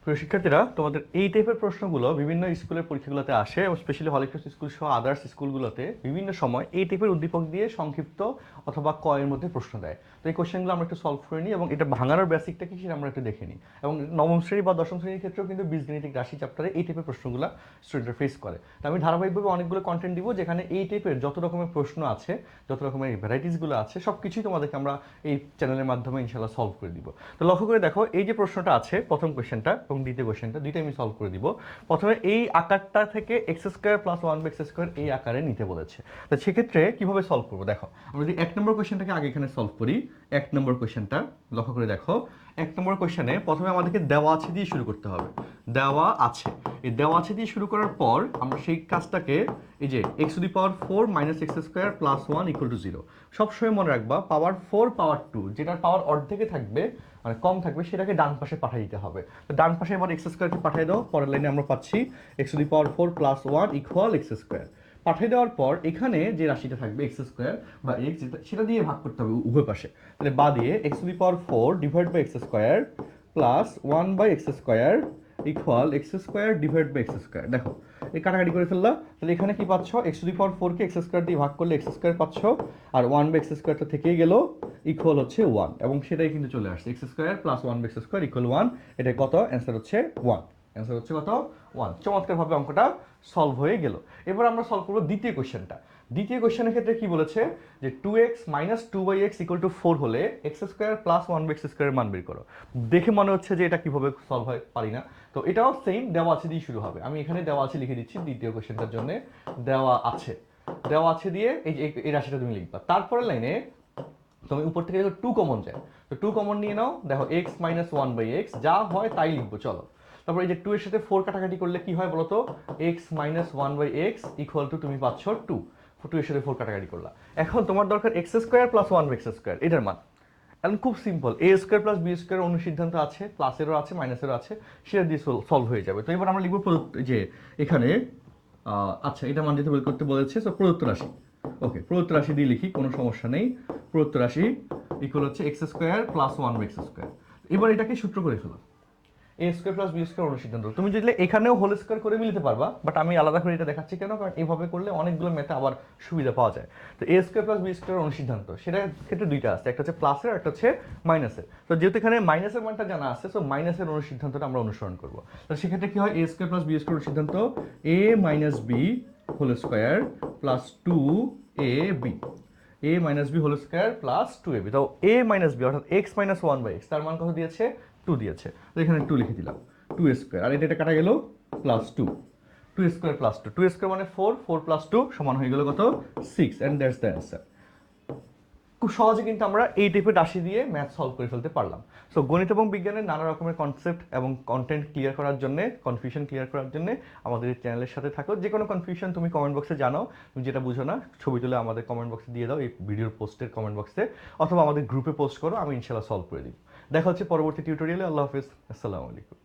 প্রিয় শিক্ষার্থীরা, তোমাদের এই টাইপের প্রশ্নগুলো বিভিন্ন স্কুলের পরীক্ষাগুলোতে আসে এবং স্পেশালি হলিক্রস স্কুল সহ আদার্স স্কুলগুলোতে বিভিন্ন সময় এই টাইপের উদ্দীপক দিয়ে সংক্ষিপ্ত অথবা ক এর মধ্যে প্রশ্ন দেয়। তো এই কোশ্চেনগুলো আমরা একটু সলভ করে নিই এবং এটা ভাঙানোর বেসিকটা কি সেটা আমরা একটু দেখে নিই। এবং নবম শ্রেণী বা দশম শ্রেণীর ক্ষেত্রেও কিন্তু বীজগণিতিক রাশি চ্যাপ্টারে এই টাইপের প্রশ্নগুলো স্টুডেন্টরা ফেস করে। তো আমি ধারাবাহিকভাবে অনেকগুলো কন্টেন্ট দিব যেখানে এই টাইপের যত রকমের প্রশ্ন আছে, যত রকমের ভ্যারাইটিসগুলো আছে, সব কিছুই তোমাদেরকে আমরা এই চ্যানেলের মাধ্যমে ইনশাল্লাহ সলভ করে দিব। তো লক্ষ্য করে দেখো, এই যে প্রশ্নটা আছে, প্রথম কোয়েশ্চেনটা এবং দ্বিতীয় কোয়েশ্চেনটা দুইটাই আমি সলভ করে দিব। প্রথমে এই আকারটা থেকে x square plus one by x square এই আকারে নিতে বলেছে। তো সেক্ষেত্রে কিভাবে সলভ করবো দেখো, আমরা যদি এক নম্বর কোয়েশ্চেনটাকে আগে এখানে সলভ করি। এক নম্বর কোয়েশ্চেনটা লক্ষ্য করে দেখো, এক নম্বর কোয়েশ্চেনে প্রথমে আমাদেরকে দেওয়া আছে দিয়ে শুরু করতে হবে। দেওয়া আছে, এই দেওয়া আছে দিয়ে শুরু করার পর আমরা সেই কাজটাকে এই যে x to the power four minus x square plus one equal to zero, সবসময় মনে রাখবা পাওয়ার ফোর পাওয়ার টু যেটার পাওয়ার অর্ধেকে থাকবে মানে কম থাকবে সেটাকে ডান পাশে পাঠিয়ে দিতে হবে। তো ডান পাশে এবার এক্স স্কোয়ারকে পাঠিয়ে দাও, পরের লাইনে আমরা পাচ্ছি x to the power four plus one equal x square. পাঠিয়ে দেওয়ার পর এখানে যে রাশিটা থাকবে এক্স স্কোয়ার বা এক্স, সেটা দিয়ে ভাগ করতে হবে উভয় পাশে। তাহলে বা দিয়ে x to the power four divide by x square plus one by x square equal x square divide by x square. দেখো এই কাটাকাটি করে ফেললা, তাহলে এখানে কি পাচ্ছ, এক্স টু দি পাওয়ার ফোরকে এক্স স্কোয়ার দিয়ে ভাগ করলে এক্স স্কোয়ার পাচ্ছ, আর ওয়ান বাই এক্স স্কোয়ারটা থেকেই গেল, ইকুয়াল হচ্ছে ওয়ান, এবং সেটাই কিন্তু চলে আসছে x square plus one by x square equal one. এটা কত, অ্যান্সার হচ্ছে ওয়ান। অ্যান্সার হচ্ছে কত, ওয়ান। চমৎকারভাবে অঙ্কটা সলভ হয়ে গেল। এবার আমরা সলভ করবো দ্বিতীয় কোয়েশ্চেনটা। দ্বিতীয় কোয়েশ্চেনের ক্ষেত্রে কি বলেছে যে two x minus two by x equal to four হলে x square plus one by x স্কোয়ারের মান বের করো। দেখে মনে হচ্ছে যে এটা কিভাবে সলভ হয় পারি না। তো এটাও সেম দেওয়া আছে দিয়ে শুরু হবে। আমি এখানে দেওয়া আছে লিখে দিচ্ছি দ্বিতীয় কোয়েশ্চেনটার জন্য। দেওয়া আছে, দেওয়া আছে দিয়ে এই যে এই রাশিটা তুমি লিখবা। তারপরে লাইনে তুমি উপর থেকে টু কমন যায়, তো টু কমন নিয়ে নাও। দেখো x minus one by x যা হয় তাই লিখবো, চলো। তারপর এই যে টু এর সাথে ফোর কাটাকাটি করলে কি হয় বলতো, x minus one by x equal to তুমি পাচ্ছ টু। টু এর সাথে ফোর কাটাকাটি করলা। এখন তোমার দরকার x square plus one by x square, এটার মান। এখন খুব simple, a square plus b square অনুসিদ্ধান্ত আছে, প্লাসেরও আছে মাইনাসেরও আছে, সেটা দিয়ে সলভ হয়ে যাবে। তো এবার আমরা লিখবো যে এখানে আচ্ছা এটা মান যেতে বের করতে বলেছে, তো প্রদত্ত রাশি। ওকে, প্রদত্ত রাশি দিয়ে লিখি, কোনো সমস্যা নেই। প্রদত্ত রাশি ইকুয়াল হচ্ছে x square plus one by x square. এবার এটাকে সূত্র করে ফেলো, a square plus b square অনুসিদ্ধান্ত। তুমি যদি এখানেও হোল স্কোয়ার করে মিলতে পারবা, বাট আমি আলাদা করে এটা দেখাচ্ছি কেন, কারণ এইভাবে করলে অনেকগুলো মেথে আবার সুবিধা পাওয়া যায়। তো এ স্কোয়ার প্লাস বি স্কোয়ার অনুসিদ্ধান্ত, সেটার ক্ষেত্রে দুইটা আছে, একটা হচ্ছে প্লাসের, একটা হচ্ছে মাইনাসের। তো যেহেতু এখানে মাইনাসের মানটা জানা আছে, সো মাইনাসের অনুসিদ্ধান্তটা আমরা অনুসরণ করবো। তো সেক্ষেত্রে কি হয়, a square plus b square অনুসিদ্ধান্ত a minus b whole square plus two a b, a minus b whole square plus two a b. তো এ মাইনাস বি অর্থাৎ x minus one by x, তার মান কত দিয়েছে, two দিয়েছে। তো এখানে টু লিখে দিলাম, টু স্কোয়ার, আর এটা কাটা গেল plus two, two square plus two, two square মানে ফোর, ফোর প্লাস টু সমান হয়ে গেল কত, six, and that's the answer. খুব সহজে কিন্তু আমরা এই টাইপের রাশি দিয়ে ম্যাথ সলভ করে ফেলতে পারলাম। সো গণিত এবং বিজ্ঞানের নানা রকমের কনসেপ্ট এবং কন্টেন্ট ক্লিয়ার করার জন্য, কনফিউশন ক্লিয়ার করার জন্য আমাদের এই চ্যানেলের সাথে থাকো। যে কোনো কনফিউশন তুমি কমেন্ট বক্সে জানাও, তুমি যেটা বুঝো না ছবি তুলে আমাদের কমেন্ট বক্সে দিয়ে দাও, এই ভিডিওর পোস্টের কমেন্ট বক্সে, অথবা আমাদের গ্রুপে পোস্ট করো, আমি ইনশাল্লাহ সলভ করে দিই। দেখা হচ্ছে পরবর্তী টিউটোরিয়ালে। আল্লাহ হাফিজ, আসসালামু আলাইকুম।